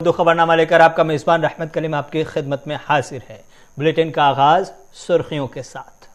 दो खबरनामा लेकर आपका मेजबान रहमत कलीम आपकी खिदमत में हाजिर है। बुलेटिन का आगाज सुर्खियों के साथ।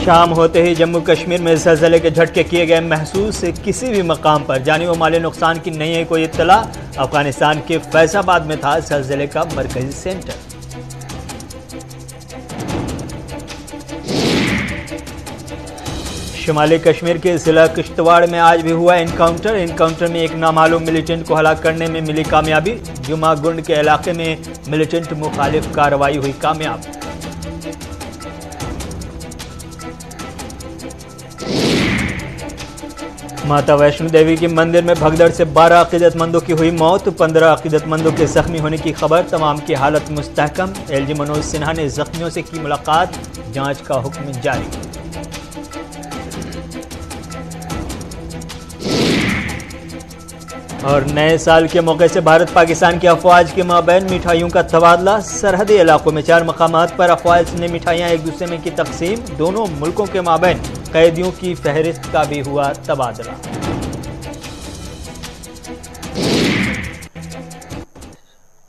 शाम होते ही जम्मू कश्मीर में ज़लज़ले के झटके किए गए महसूस। किसी भी मकाम पर जानी व माली नुकसान की नहीं है कोई इत्तला। अफगानिस्तान के फैजाबाद में था ज़लज़ले का मरकजी सेंटर। शुमाली कश्मीर के जिला किश्तवाड़ में आज भी हुआ एनकाउंटर में एक नामालूम मिलिटेंट को हलाक करने में मिली कामयाबी। जुमागुंड के इलाके में मिलिटेंट मुखालिफ कार्रवाई हुई कामयाब। माता वैष्णो देवी के मंदिर में भगदड़ से 12 अकीदतमंदों की हुई मौत। 15 अकीदतमंदों के जख्मी होने की खबर। तमाम की हालत मुस्तहकम। एलजी मनोज सिन्हा ने जख्मियों से की मुलाकात। जांच का हुक्म जारी। और नए साल के मौके से भारत पाकिस्तान की अफवाज के माबैन मिठाइयों का तबादला। सरहदी इलाकों में 4 मकामात पर अफवाज ने मिठाइयां एक दूसरे में की तकसीम। दोनों मुल्कों के माबैन कैदियों की फहरिस्त का भी हुआ तबादला।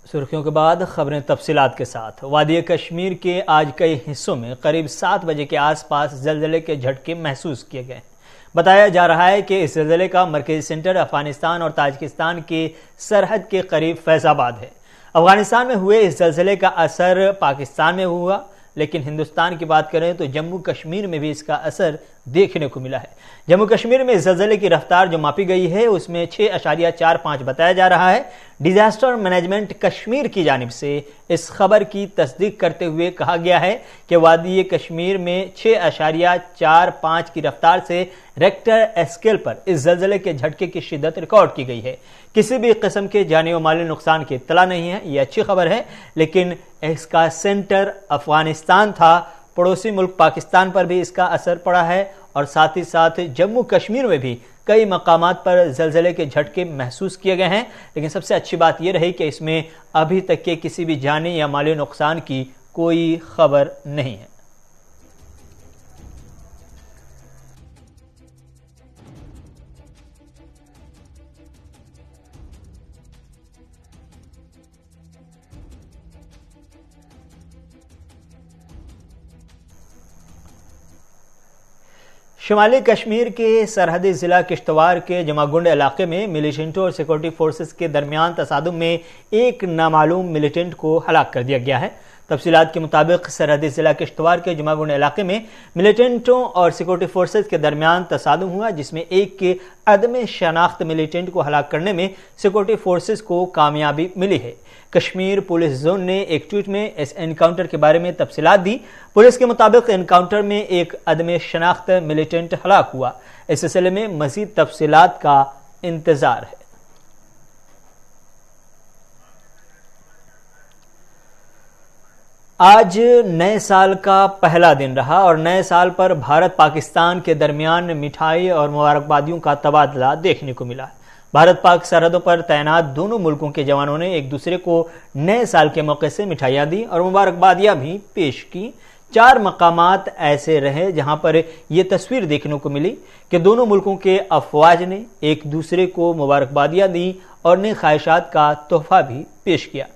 सुर्खियों के बाद खबरें तफसीलात के साथ। वादी कश्मीर के आज कई हिस्सों में करीब 7 बजे के आसपास ज़लज़ले के झटके महसूस किए गए। बताया जा रहा है कि इस ज़लज़ले का मरकजी सेंटर अफगानिस्तान और ताजिकिस्तान के सरहद के करीब फैजाबाद है। अफगानिस्तान में हुए इस ज़लज़ले का असर पाकिस्तान में हुआ, लेकिन हिंदुस्तान की बात करें तो जम्मू कश्मीर में भी इसका असर देखने को मिला है। जम्मू कश्मीर में इस ज़लज़ले की रफ्तार जो मापी गई है उसमें 6.45 बताया जा रहा है। डिजास्टर मैनेजमेंट कश्मीर की जानिब से इस खबर की तस्दीक करते हुए कहा गया है कि वादी कश्मीर में 6.45 की रफ्तार से रेक्टर स्केल पर इस ज़लज़ले के झटके की शिद्दत रिकॉर्ड की गई है। किसी भी किस्म के जानी व माली नुकसान की इत्तला नहीं है, ये अच्छी खबर है। लेकिन इसका सेंटर अफगानिस्तान था। पड़ोसी मुल्क पाकिस्तान पर भी इसका असर पड़ा है और साथ ही साथ जम्मू कश्मीर में भी कई मकामात पर ज़लज़ले के झटके महसूस किए गए हैं। लेकिन सबसे अच्छी बात यह रही कि इसमें अभी तक के किसी भी जानी या माली नुकसान की कोई खबर नहीं है। शुमाली कश्मीर के सरहदी जिला किश्तवाड़ के जमागुंड इलाके में मिलिटेंटों और सिक्योरिटी फोर्सेस के दरमियान तसादुम में एक नामालूम मिलिटेंट को हलाक कर दिया गया है। तफसीलात के मुताबिक सरहदी जिला किश्तवाड़ के जमागुंड इलाके में मिलिटेंटों और सिक्योरिटी फोर्सेस के दरमियान तसादुम हुआ, जिसमें एक के अदम शनाख्त मिलिटेंट को हलाक करने में सिक्योरिटी फोर्सेस को कामयाबी मिली है। कश्मीर पुलिस जोन ने एक ट्वीट में इस एनकाउंटर के बारे में तफसीलात दी। पुलिस के मुताबिक एनकाउंटर में एक अदम शनाख्त मिलिटेंट हलाक हुआ। इस सिलसिले में मजीद तफसीलात का इंतजार है। आज नए साल का पहला दिन रहा और नए साल पर भारत पाकिस्तान के दरमियान मिठाई और मुबारकबादियों का तबादला देखने को मिला। भारत पाक सरहदों पर तैनात दोनों मुल्कों के जवानों ने एक दूसरे को नए साल के मौके से मिठाइयां दी और मुबारकबादियां भी पेश की। 4 मकामात ऐसे रहे जहां पर यह तस्वीर देखने को मिली कि दोनों मुल्कों के अफवाज ने एक दूसरे को मुबारकबादियां दी और नई ख्वाहिशात का तोहफा भी पेश किया।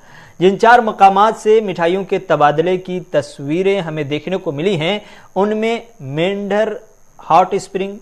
जिन 4 मकामात से मिठाइयों के तबादले की तस्वीरें हमें देखने को मिली हैं उनमें मेंढर, हॉट स्प्रिंग,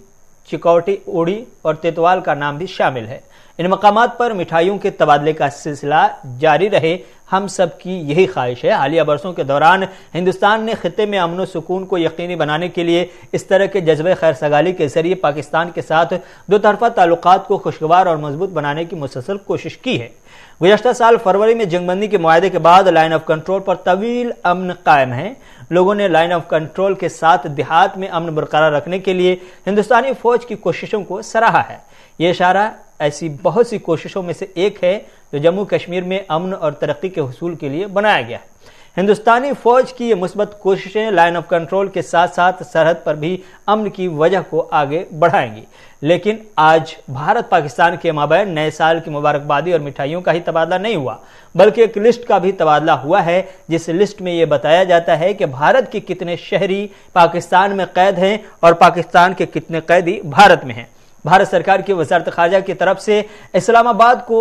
चिकौटी, ओडी और तेतवाल का नाम भी शामिल है। इन मकामात पर मिठाइयों के तबादले का सिलसिला जारी रहे, हम सब की यही ख्वाहिश है। हालिया बरसों के दौरान हिंदुस्तान ने खित्ते में अमन सुकून को यकीनी बनाने के लिए इस तरह के जज्बे खैर सगाली के जरिए पाकिस्तान के साथ दो तरफा ताल्लुकात को खुशगवार और मजबूत बनाने की मुसलसल कोशिश की है। गुज़श्ता साल फरवरी में जंगबंदी के मुआहदे के बाद लाइन ऑफ कंट्रोल पर तवील अमन कायम है। लोगों ने लाइन ऑफ कंट्रोल के साथ देहात में अमन बरकरार रखने के लिए हिंदुस्तानी फौज की कोशिशों को सराहा है। यह इशारा ऐसी बहुत सी कोशिशों में से एक है जो जम्मू कश्मीर में अमन और तरक्की के हुसूल के लिए बनाया गया है। हिंदुस्तानी फौज की ये मुस्बत कोशिशें लाइन ऑफ कंट्रोल के साथ साथ सरहद पर भी अमन की वजह को आगे बढ़ाएंगी। लेकिन आज भारत पाकिस्तान के माबैन नए साल की मुबारकबादी और मिठाइयों का ही तबादला नहीं हुआ, बल्कि एक लिस्ट का भी तबादला हुआ है, जिस लिस्ट में यह बताया जाता है कि भारत के कितने शहरी पाकिस्तान में कैद हैं और पाकिस्तान के कितने कैदी भारत में हैं। भारत सरकार की वजारत खारजा की तरफ से इस्लामाबाद को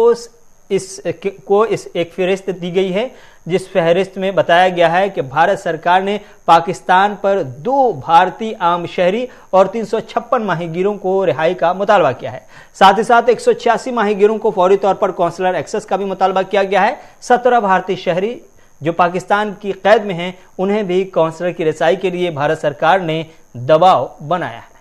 एक फहरिस्त दी गई है, जिस फहरिस्त में बताया गया है कि भारत सरकार ने पाकिस्तान पर 2 भारतीय आम शहरी और 356 माहीगीरों को रिहाई का मुतालबा किया है। साथ ही साथ 186 माहीगीरों को फौरी तौर पर कौंसलर एक्सेस का भी मुतालबा किया गया है। 17 भारतीय शहरी जो पाकिस्तान की कैद में हैं, उन्हें भी कौंसलर की रिसाई के लिए भारत सरकार ने दबाव बनाया है।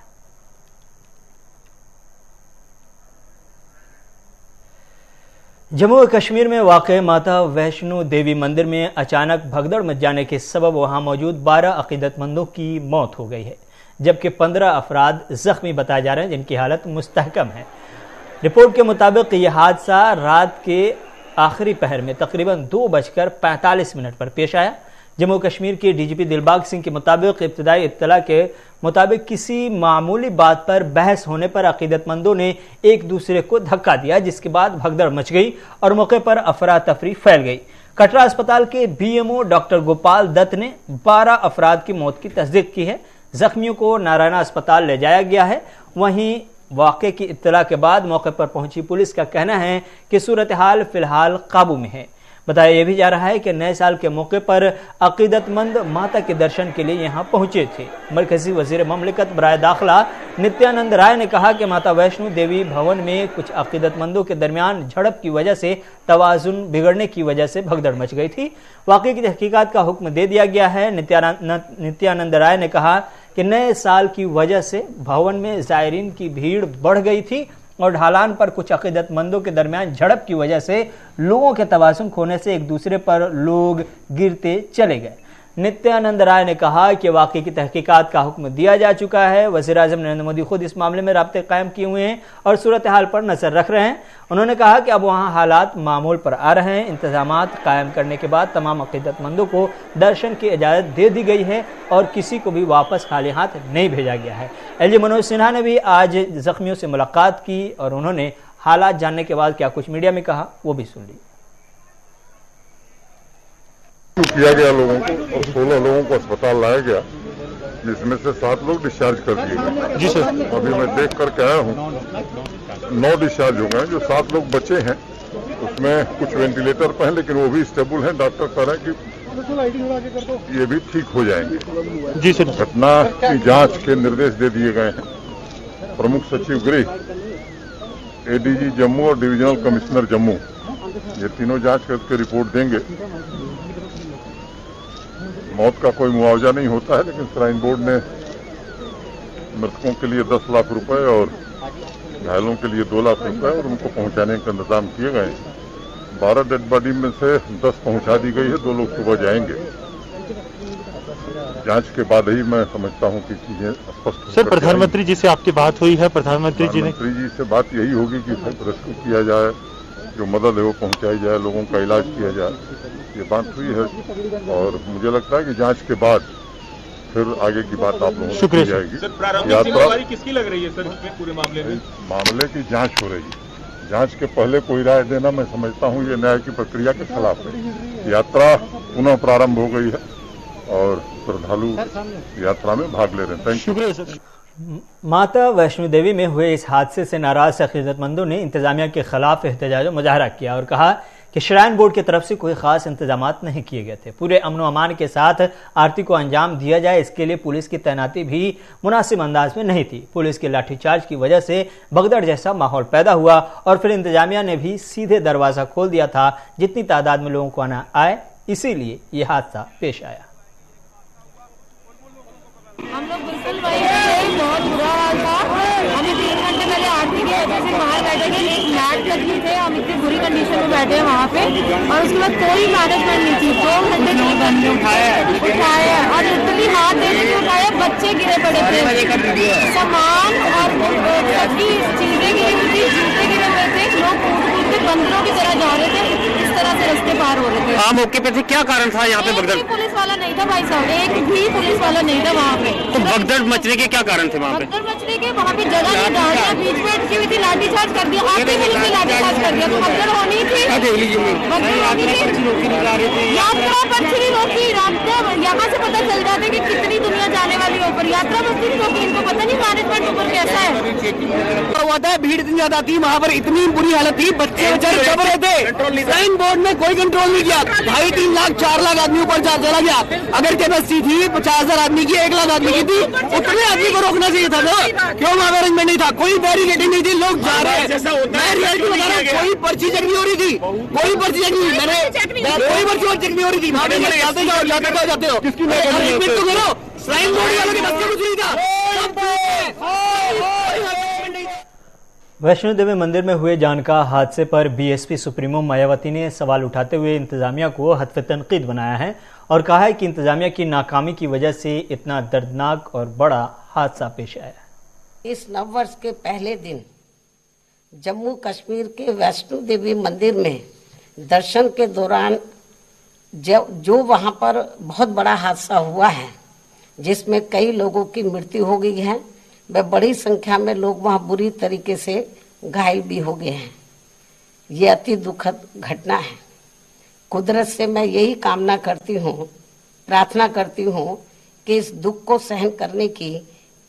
जम्मू कश्मीर में वाक़ माता वैष्णो देवी मंदिर में अचानक भगदड़ मच जाने के सबब वहां मौजूद 12 अकीदतमंदों की मौत हो गई है, जबकि 15 अफराद जख्मी बताए जा रहे हैं, जिनकी हालत मुस्तहकम है। रिपोर्ट के मुताबिक यह हादसा रात के आखिरी पहर में तकरीबन 2:45 पर पेश आया। जम्मू कश्मीर के डीजीपी दिलबाग सिंह के मुताबिक इब्तदाई इत्तला के मुताबिक किसी मामूली बात पर बहस होने पर अकीदतमंदों ने एक दूसरे को धक्का दिया, जिसके बाद भगदड़ मच गई और मौके पर अफरा तफरी फैल गई। कटरा अस्पताल के बीएमओ डॉक्टर गोपाल दत्त ने 12 अफराद की मौत की तस्दीक की है। जख्मियों को नारायणा अस्पताल ले जाया गया है। वहीं वाक़े की इत्तला के बाद मौके पर पहुंची पुलिस का कहना है कि सूरत हाल फिलहाल काबू में है। बताया यह भी जा रहा है कि नए साल के मौके पर अकीदतमंद माता के दर्शन के लिए यहां पहुंचे थे। मरकजी वजीर ममलिकत बराए दाखिला नित्यानंद राय ने कहा कि माता वैष्णो देवी भवन में कुछ अकीदतमंदों के दरमियान झड़प की वजह से तवाजुन बिगड़ने की वजह से भगदड़ मच गई थी। वाक़े की तहकीकात का हुक्म दे दिया गया है। नित्यानंद राय ने कहा कि नए साल की वजह से भवन में ज़ायरीन की भीड़ बढ़ गई थी और ढालान पर कुछ अकीदतमंदों के दरमियान झड़प की वजह से लोगों के तवाज़ुन खोने से एक दूसरे पर लोग गिरते चले गए। नित्यानंद राय ने कहा कि वाक़े की तहकीकात का हुक्म दिया जा चुका है। वज़ीर-ए-आज़म नरेंद्र मोदी खुद इस मामले में राब्ते कायम किए हुए हैं और सूरत हाल पर नजर रख रहे हैं। उन्होंने कहा कि अब वहां हालात मामूल पर आ रहे हैं। इंतजामात कायम करने के बाद तमाम अकीदतमंदों को दर्शन की इजाज़त दे दी गई है और किसी को भी वापस खाली हाथ नहीं भेजा गया है। एलजी मनोज सिन्हा ने भी आज जख्मियों से मुलाकात की और उन्होंने हालात जानने के बाद क्या कुछ मीडिया में कहा, वो भी सुन ली। किया गया लोगों को और 16 लोगों को अस्पताल लाया गया, जिसमें से 7 लोग डिस्चार्ज कर दिए गए। जी सर, अभी मैं देख करके आया हूँ 9 डिस्चार्ज हो गए। जो 7 लोग बचे हैं उसमें कुछ वेंटिलेटर पर हैं, लेकिन वो भी स्टेबल हैं। डॉक्टर कह रहे हैं कि ये भी ठीक हो जाएंगे। जी सर, घटना की जांच के निर्देश दे दिए गए हैं। प्रमुख सचिव गृह, एडीजी जम्मू और डिविजनल कमिश्नर जम्मू, ये तीनों जांच करके रिपोर्ट देंगे। मौत का कोई मुआवजा नहीं होता है, लेकिन श्राइन बोर्ड ने मृतकों के लिए 10 लाख रुपए और घायलों के लिए 2 लाख रुपए और उनको पहुंचाने का इंतजाम किए गए हैं। 12 डेड बॉडी में से 10 पहुंचा दी गई है, 2 लोग सुबह जाएंगे। जांच के बाद ही मैं समझता हूं कि चीजें स्पष्ट। सर, प्रधानमंत्री जी से आपकी बात हुई है? प्रधानमंत्री जी से बात यही होगी कि रेस्क्यू किया जाए, जो मदद है वो पहुंचाई जाए, लोगों का इलाज किया जाए, ये बात हुई है। और मुझे लगता है कि जांच के बाद फिर आगे की बात आप लोगों को की जाएगी। यात्रा किसकी लग रही है सर इसमें पूरे मामले में? मामले की जांच हो रही है। जांच के पहले कोई राय देना मैं समझता हूं ये न्याय की प्रक्रिया के खिलाफ है। यात्रा पुनः प्रारंभ हो गई है और श्रद्धालु यात्रा में भाग ले रहे हैं। Thank you. माता वैष्णो देवी में हुए इस हादसे से नाराज अकीदतमंदों ने इंतजामिया के खिलाफ एहतजाज मुजाहरा किया और कहा कि श्राइन बोर्ड की तरफ से कोई खास इंतजामात नहीं किए गए थे। पूरे अमन व अमान के साथ आरती को अंजाम दिया जाए, इसके लिए पुलिस की तैनाती भी मुनासिब अंदाज में नहीं थी। पुलिस के लाठीचार्ज की वजह से भगदड़ जैसा माहौल पैदा हुआ और फिर इंतजामिया ने भी सीधे दरवाजा खोल दिया था। जितनी तादाद में लोगों को आना आए, इसीलिए ये हादसा पेश आया। हम लोग बिल्कुल वही थे, बहुत बुरा हाल था। हमें 3 घंटे पहले आरती की वजह से बाहर बैठे थे, एक मैट लगी थे, हम इतनी बुरी कंडीशन में बैठे हैं वहाँ पे और उसके बाद कोई मैनेजमेंट नहीं थी। 2 घंटे उठाया और इतनी हाथ देने से उठाया, बच्चे गिरे पड़े थे, सामान और सबकी चीजें गिरी हुई थी, जूते गिरे हुए थे, लोग कूद के बंदरों की तरह जा रहे थे, इस तरह से रास्ते पार हो रहे थे। आप मौके पे थे, क्या कारण था यहाँ पे भगदड़? पुलिस वाला नहीं था भाई साहब, एक भी पुलिस वाला नहीं था वहाँ पे। तो भगदड़ मचने के क्या कारण थे वहाँ पे? भगदड़ मचने के वहाँ पे जगह नहीं, गाड़ियाँ बीच में अटकी हुई थी, लाठीचार्ज कर दिया, आते मिल के लाठीचार्ज कर दिया। तो भगदड़ होनी थी, यात्रा पर्ची नहीं रोकी। यहाँ से पता चल जाता है कि कितनी दुनिया जाने वाली है ऊपर यात्रा बस दिन होगी, इनको पता नहीं मैनेजमेंट ऊपर कैसा है। हुआ था, भीड़ इतनी ज्यादा थी, वहाँ पर इतनी बुरी हालत थी, बच्चे बेचारे दब रहे थे, साइन बोर्ड ने कोई कंट्रोल नहीं किया। 2.5-3 लाख 4 लाख आदमी ऊपर चला गया। अगर कैपेसिटी थी 50,000 आदमी की, 1 लाख आदमी की थी, उतने आदमी को रोकना चाहिए था ना। क्यों वहाँ अरेंजमेंट नहीं था? कोई बैरिकेडिंग नहीं थी, लोग जा रहे हैं। मैं रियलिटी बता रहा हूँ, कोई पर्ची चेक नहीं हो रही थी, कोई पर्ची चेक नहीं, कोई पर्ची चेक नहीं हो रही थी। जाते हो तो करो, साइन बोर्ड वालों के बस का कुछ नहीं था। वैष्णो देवी मंदिर में हुए जानका हादसे पर बीएसपी सुप्रीमो मायावती ने सवाल उठाते हुए इंतजामिया को हत्फ तनकीद बनाया है और कहा है कि इंतजामिया की नाकामी की वजह से इतना दर्दनाक और बड़ा हादसा पेश आया। इस नववर्ष के पहले दिन जम्मू कश्मीर के वैष्णो देवी मंदिर में दर्शन के दौरान जो वहां पर बहुत बड़ा हादसा हुआ है, जिसमें कई लोगों की मृत्यु हो गई है, व बड़ी संख्या में लोग वहां बुरी तरीके से घायल भी हो गए हैं। ये अति दुखद घटना है। कुदरत से मैं यही कामना करती हूँ, प्रार्थना करती हूँ कि इस दुख को सहन करने की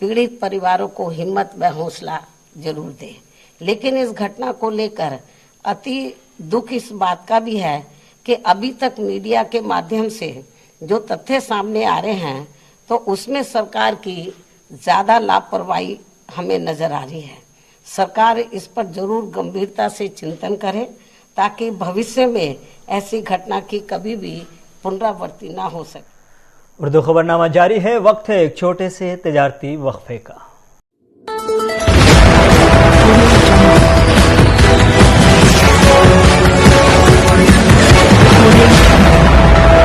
पीड़ित परिवारों को हिम्मत व हौसला जरूर दे। लेकिन इस घटना को लेकर अति दुख इस बात का भी है कि अभी तक मीडिया के माध्यम से जो तथ्य सामने आ रहे हैं, तो उसमें सरकार की ज्यादा लापरवाही हमें नजर आ रही है। सरकार इस पर जरूर गंभीरता से चिंतन करे ताकि भविष्य में ऐसी घटना की कभी भी पुनरावृत्ति ना हो सके। उर्दू खबरनामा जारी है। वक्त है एक छोटे से तिजारती वक्फे का।